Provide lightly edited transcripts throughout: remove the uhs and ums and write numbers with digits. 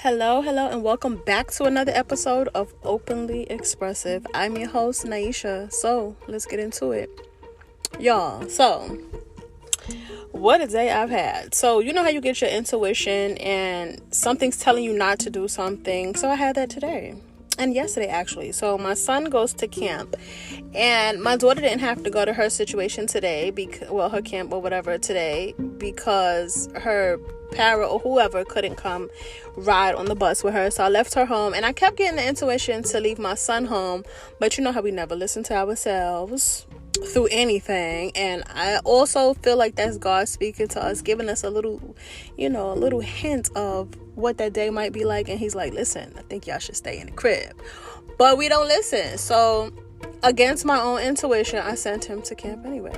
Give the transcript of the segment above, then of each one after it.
Hello, and welcome back to another episode of Openly Expressive. I'm your host, Naisha. So, let's get into it. Y'all, what a day I've had. So, you know how you get your intuition and something's telling you not to do something? So, I had that today. And yesterday, actually. So, my son goes to camp. And my daughter didn't have to go to her situation today, her camp or whatever today, because her parent or whoever couldn't come ride on the bus with her. So I left her home, and I kept getting the intuition to leave my son home. But you know how we never listen to ourselves through anything. And I also feel like that's God speaking to us, giving us a little hint of what that day might be like. And he's like, listen, I think y'all should stay in the crib. But we don't listen. So against my own intuition, I sent him to camp anyway.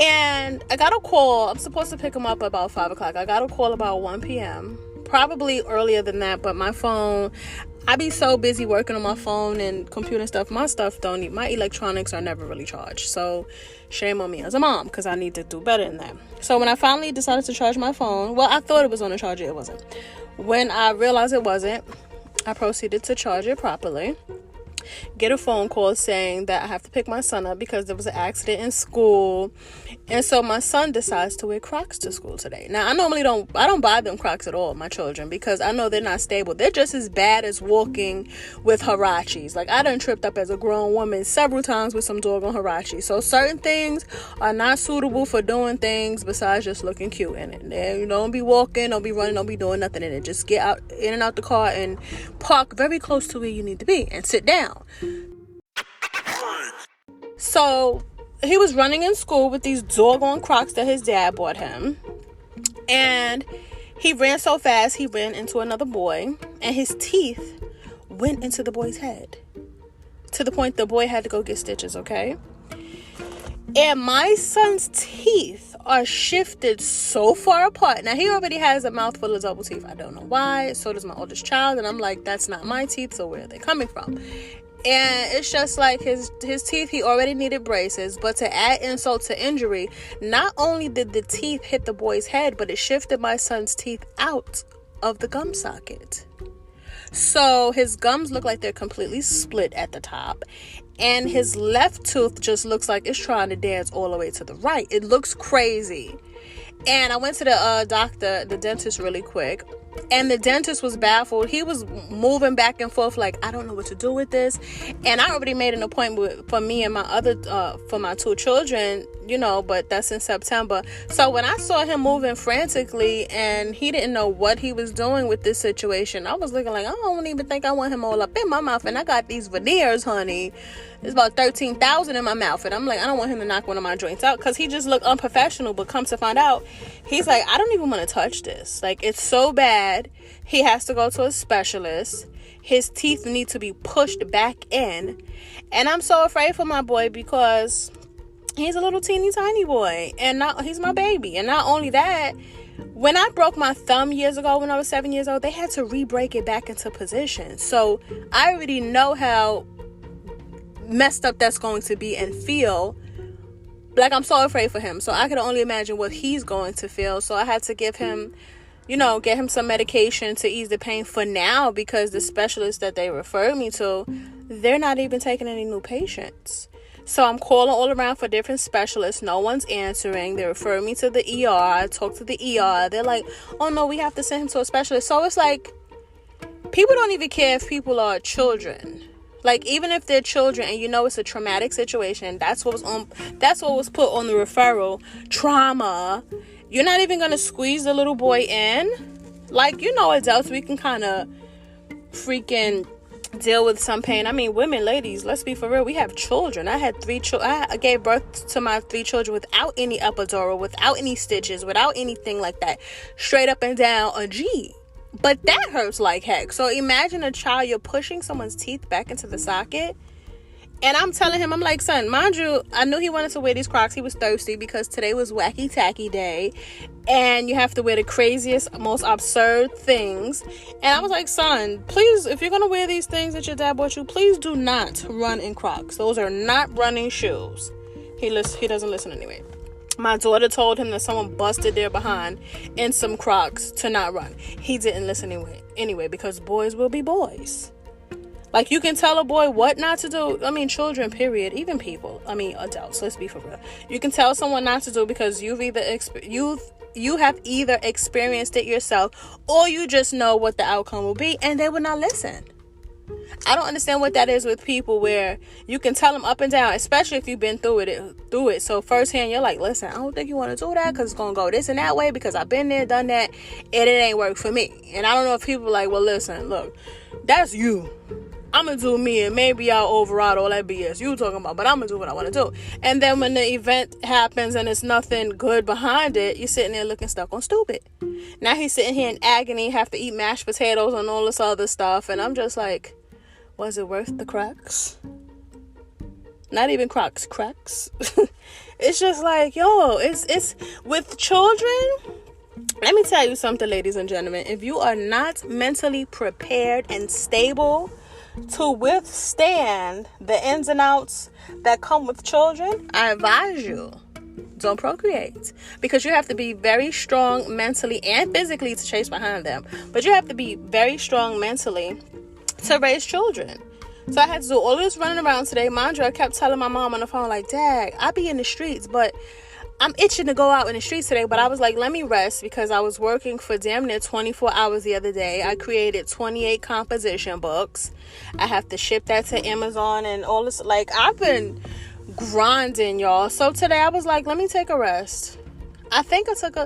And I got a call. I'm supposed to pick him up about 5 o'clock. I got a call about 1 p.m. Probably earlier than that, but my phone, I be so busy working on my phone and computer and stuff. My electronics are never really charged. So shame on me as a mom, because I need to do better than that. So when I finally decided to charge my phone, I thought it was on a charger. It wasn't. When I realized it wasn't, I proceeded to charge it properly. Get a phone call saying that I have to pick my son up because there was an accident in school. And so my son decides to wear Crocs to school today. Now, I don't buy them Crocs at all, my children, because I know they're not stable. They're just as bad as walking with Huaraches. Like, I done tripped up as a grown woman several times with some doggone Huaraches. So certain things are not suitable for doing things besides just looking cute in it. And you don't be walking, don't be running, don't be doing nothing in it. Just get out, in and out the car and park very close to where you need to be and sit down. So he was running in school with these doggone Crocs that his dad bought him, and he ran so fast he ran into another boy, and his teeth went into the boy's head to the point the boy had to go get stitches. Okay, and my son's teeth are shifted so far apart. Now, he already has a mouthful of double teeth. I don't know why. So does my oldest child, and I'm like, that's not my teeth, so where are they coming from? And it's just like his teeth, he already needed braces. But to add insult to injury, not only did the teeth hit the boy's head, but it shifted my son's teeth out of the gum socket. So his gums look like they're completely split at the top. And his left tooth just looks like it's trying to dance all the way to the right. It looks crazy. And I went to the dentist really quick. And the dentist was baffled. He was moving back and forth like, I don't know what to do with this. And I already made an appointment for me and for my two children, but that's in September. So when I saw him moving frantically and he didn't know what he was doing with this situation, I was looking like, I don't even think I want him all up in my mouth. And I got these veneers, honey. It's about $13,000 in my mouth. And I'm like, I don't want him to knock one of my joints out, because he just looked unprofessional. But come to find out, he's like, I don't even want to touch this. Like, it's so bad. He has to go to a specialist. His teeth need to be pushed back in. And I'm so afraid for my boy, because he's a little teeny tiny boy. And he's my baby. And not only that, when I broke my thumb years ago when I was 7 years old, they had to re-break it back into position. So I already know how messed up that's going to be and feel. Like, I'm so afraid for him. So I can only imagine what he's going to feel. So I had to give him, get him some medication to ease the pain for now, because the specialist that they referred me to, they're not even taking any new patients. So I'm calling all around for different specialists. No one's answering. They refer me to the ER. I talk to the ER. They're like, oh no, we have to send him to a specialist. So it's like, people don't even care if people are children. Like, even if they're children and it's a traumatic situation, that's what was put on the referral, trauma. You're not even going to squeeze the little boy in. Like, adults, we can kind of freaking deal with some pain. I mean, women, ladies, let's be for real. We have children. I had 3 children. I gave birth to my 3 children without any epidural, without any stitches, without anything like that. Straight up and down a G. But that hurts like heck. So imagine a child, you're pushing someone's teeth back into the socket. And I'm telling him, I'm like, son, mind you, I knew he wanted to wear these Crocs. He was thirsty because today was Wacky Tacky Day. And you have to wear the craziest, most absurd things. And I was like, son, please, if you're going to wear these things that your dad bought you, please do not run in Crocs. Those are not running shoes. He doesn't listen anyway. My daughter told him that someone busted their behind in some Crocs to not run. He didn't listen anyway, because boys will be boys. Like, you can tell a boy what not to do. I mean, children, period. Even people. I mean, adults. Let's be for real. You can tell someone not to do because you have either experienced it yourself, or you just know what the outcome will be, and they will not listen. I don't understand what that is with people, where you can tell them up and down, especially if you've been through it. So firsthand, you're like, listen, I don't think you want to do that because it's going to go this and that way, because I've been there, done that, and it ain't worked for me. And I don't know if people are like, well, listen, look, that's you. I'm going to do me, and maybe y'all override all that BS you talking about, but I'm going to do what I want to do. And then when the event happens and there's nothing good behind it, you're sitting there looking stuck on stupid. Now he's sitting here in agony, have to eat mashed potatoes and all this other stuff. And I'm just like, was it worth the cracks? Not even cracks. It's just like, yo, it's with children. Let me tell you something, ladies and gentlemen. If you are not mentally prepared and stable to withstand the ins and outs that come with children, I advise you, don't procreate. Because you have to be very strong mentally and physically to chase behind them. But you have to be very strong mentally to raise children. So I had to do all this running around today. Mind you, I kept telling my mom on the phone, like, Dad, I be in the streets, but I'm itching to go out in the streets today. But I was like, let me rest, because I was working for damn near 24 hours the other day. I created 28 composition books. I have to ship that to Amazon and all this. Like, I've been grinding, y'all. So today I was like, let me take a rest. I think I took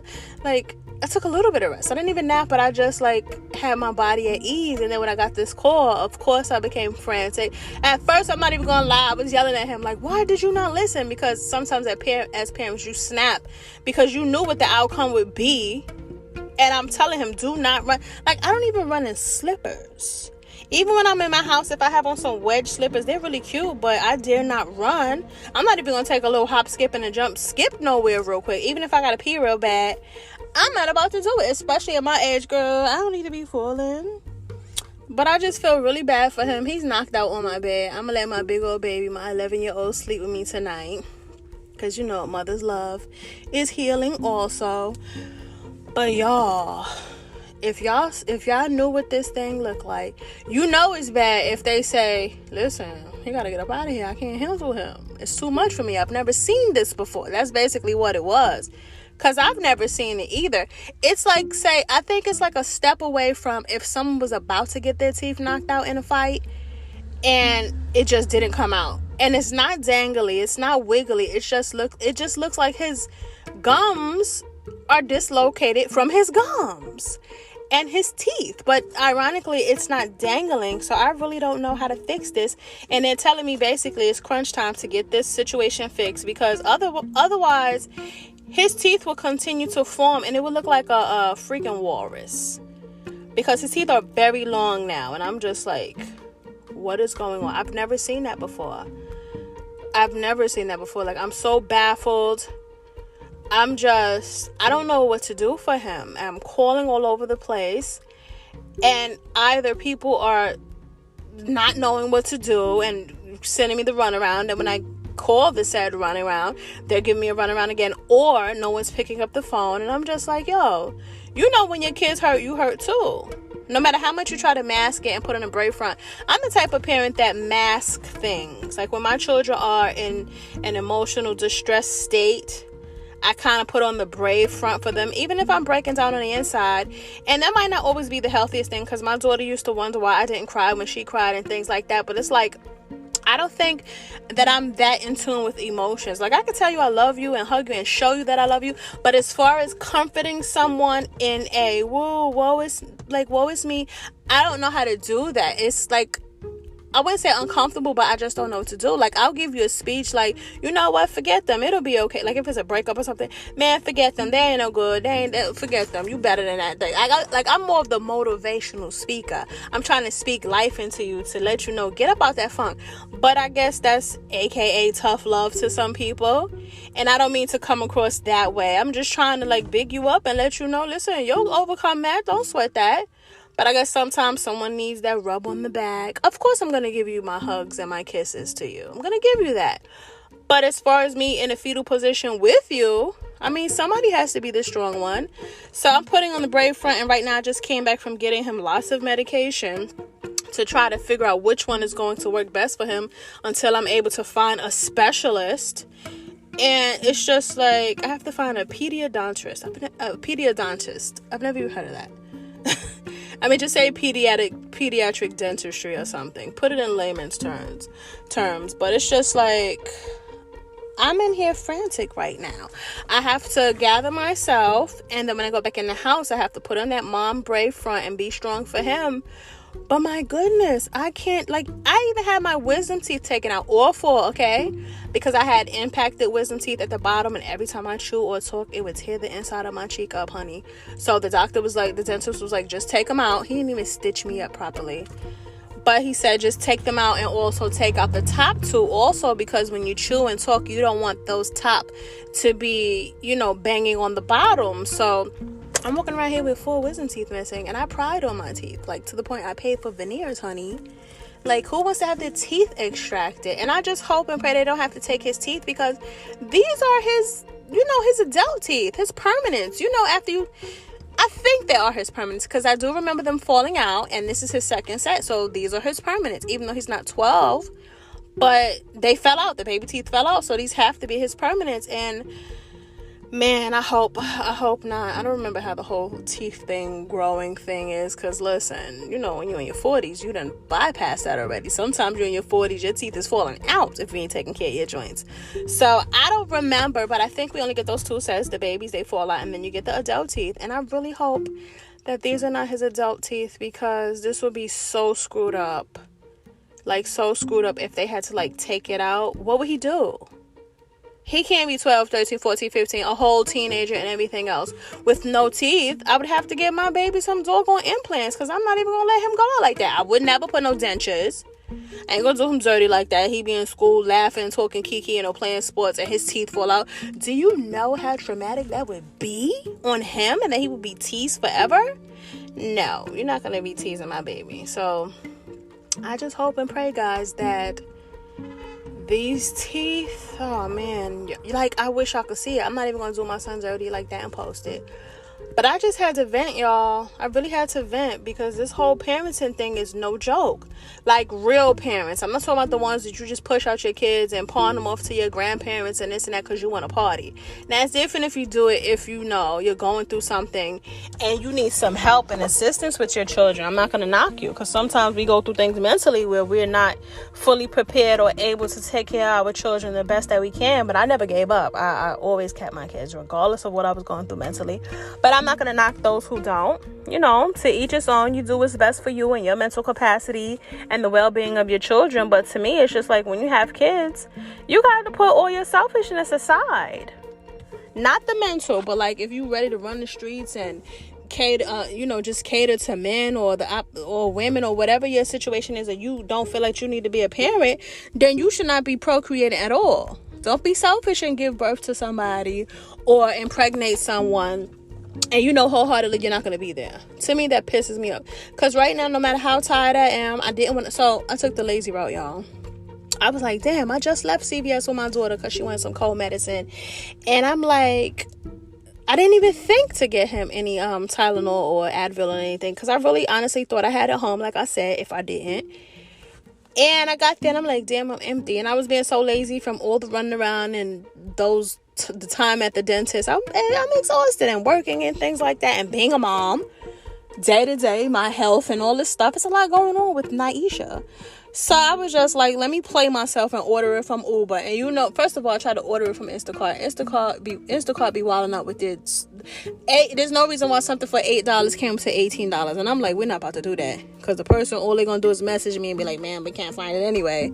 a little bit of rest. I didn't even nap, but I just had my body at ease. And then when I got this call, of course I became frantic. At first, I'm not even gonna lie, I was yelling at him like, why did you not listen? Because sometimes as parents, you snap because you knew what the outcome would be. And I'm telling him, do not run. Like, I don't even run in slippers. Even when I'm in my house, if I have on some wedge slippers, they're really cute, but I dare not run. I'm not even going to take a little hop, skip, and a jump, skip nowhere real quick. Even if I got to pee real bad, I'm not about to do it, especially at my age, girl. I don't need to be falling. But I just feel really bad for him. He's knocked out on my bed. I'm going to let my big old baby, my 11-year-old, sleep with me tonight. Because, you know, mother's love is healing also. But y'all, if y'all knew what this thing looked like, you know it's bad if they say, listen, you gotta get up out of here. I can't handle him. It's too much for me. I've never seen this before. That's basically what it was. Because I've never seen it either. It's like, I think it's like a step away from if someone was about to get their teeth knocked out in a fight and it just didn't come out. And it's not dangly. It's not wiggly. It just looks like his gums are dislocated from his gums and his teeth. But ironically, it's not dangling. So I really don't know how to fix this. And they're telling me basically it's crunch time to get this situation fixed, because otherwise his teeth will continue to form and it will look like a freaking walrus, because his teeth are very long now. And I'm just like, what is going on? I've never seen that before. Like, I'm so baffled. I don't know what to do for him. I'm calling all over the place, and either people are not knowing what to do and sending me the runaround, and when I call the said runaround, they're giving me a runaround again, or no one's picking up the phone. And I'm just like, yo, you know, when your kids hurt, you hurt too. No matter how much you try to mask it and put on a brave front. I'm the type of parent that mask things. Like, when my children are in an emotional distress state, I kind of put on the brave front for them, even if I'm breaking down on the inside. And that might not always be the healthiest thing, because my daughter used to wonder why I didn't cry when she cried and things like that. But it's like, I don't think that I'm that in tune with emotions. Like, I can tell you I love you and hug you and show you that I love you, but as far as comforting someone in a woe is me, I don't know how to do that. It's like, I wouldn't say uncomfortable, but I just don't know what to do. Like, I'll give you a speech like, you know what, forget them, it'll be okay. Like, if it's a breakup or something, man, forget them, they ain't no good, forget them, you better than that. I'm more of the motivational speaker. I'm trying to speak life into you to let you know, get up out that funk. But I guess that's AKA tough love to some people, and I don't mean to come across that way. I'm just trying to big you up and let you know, listen, you'll overcome that, don't sweat that. But I guess sometimes someone needs that rub on the back. Of course, I'm going to give you my hugs and my kisses to you. I'm going to give you that. But as far as me in a fetal position with you, I mean, somebody has to be the strong one. So I'm putting on the brave front, and right now I just came back from getting him lots of medication to try to figure out which one is going to work best for him until I'm able to find a specialist. And it's just like, I have to find a pediatrician. I've never even heard of that. I mean, just say pediatric dentistry or something. Put it in layman's terms. But it's just like, I'm in here frantic right now. I have to gather myself, and then when I go back in the house, I have to put on that mom brave front and be strong for him. But my goodness, I can't, like, I even had my wisdom teeth taken out, all four, okay? Because I had impacted wisdom teeth at the bottom, and every time I chew or talk, it would tear the inside of my cheek up, honey. So the dentist was like, just take them out. He didn't even stitch me up properly. But he said, just take them out and also take out the top two also, because when you chew and talk, you don't want those top to be, banging on the bottom. So I'm walking around here with 4 wisdom teeth missing, and I pride on my teeth, like, to the point I paid for veneers, honey. Like, who wants to have their teeth extracted? And I just hope and pray they don't have to take his teeth, because these are his adult teeth, his permanents. I think they are his permanents, because I do remember them falling out, and this is his second set, so these are his permanents, even though he's not 12. But they fell out. The baby teeth fell out, so these have to be his permanents. And man, I hope not. I don't remember how the whole teeth growing thing is, because listen, when you're in your 40s, you done bypassed that already. Sometimes you're in your 40s, your teeth is falling out if you ain't taking care of your joints. So I don't remember, but I think we only get those 2 sets. The babies, they fall out, and then you get the adult teeth. And I really hope that these are not his adult teeth, because this would be so screwed up. Like, so screwed up if they had to, like, take it out. What would he do? He can't be 12, 13, 14, 15, a whole teenager and everything else with no teeth. I would have to give my baby some doggone implants, because I'm not even going to let him go out like that. I would never put no dentures. I ain't going to do him dirty like that. He be in school laughing, talking kiki, playing sports, and his teeth fall out. Do you know how traumatic that would be on him, and that he would be teased forever? No, you're not going to be teasing my baby. So I just hope and pray, guys, that these teeth, oh man, like, I wish I could see it. I'm not even gonna do my son dirty like that and post it. But I just had to vent, y'all. I really had to vent, because this whole parenting thing is no joke. Like, real parents. I'm not talking about the ones that you just push out your kids and pawn them off to your grandparents and this and that because you want to party. Now, it's different if you do it if you're going through something and you need some help and assistance with your children. I'm not going to knock you, because sometimes we go through things mentally where we're not fully prepared or able to take care of our children the best that we can. But I never gave up. I always kept my kids, regardless of what I was going through mentally. But I'm not going to knock those who don't. To each his own. You do what's best for you and your mental capacity and the well-being of your children. But to me, it's just like, when you have kids, you got to put all your selfishness aside. Not the mental, but like, if you ready to run the streets and cater, just cater to men or women or whatever your situation is, and you don't feel like you need to be a parent, then you should not be procreating at all. Don't be selfish and give birth to somebody or impregnate someone, and wholeheartedly you're not going to be there. To me, that pisses me up. Because right now, no matter how tired I am, I took the lazy route, y'all. I was like, damn, I just left CVS with my daughter because she wanted some cold medicine. And I'm like, I didn't even think to get him any Tylenol or Advil or anything, because I really honestly thought I had it home, like I said, if I didn't. And I got there and I'm like, damn, I'm empty. And I was being so lazy from all the running around and the time at the dentist. I'm exhausted and working and things like that, and being a mom day to day, my health and all this stuff. It's a lot going on with Naisha. So I was just like, let me play myself and order it from Uber. And first of all, I tried to order it from Instacart. Instacart be wilding out with it. There's no reason why something for $8 came to $18. And I'm like, we're not about to do that. Because the person, all they're going to do is message me and be like, man, we can't find it anyway.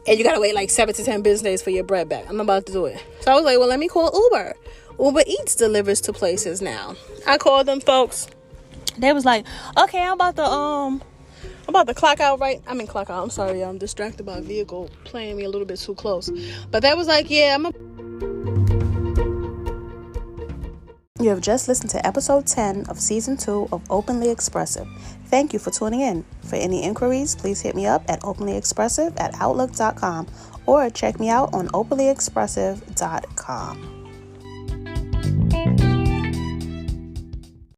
And you got to wait like 7 to 10 business days for your bread back. I'm not about to do it. So I was like, well, let me call Uber. Uber Eats delivers to places now. I called them folks. They was like, okay, I'm about to clock out clock out. I'm sorry, I'm distracted by a vehicle playing me a little bit too close. But they was like, yeah, You have just listened to episode 10 of season 2 of Openly Expressive. Thank you for tuning in. For any inquiries, please hit me up at openlyexpressive@outlook.com or check me out on openlyexpressive.com.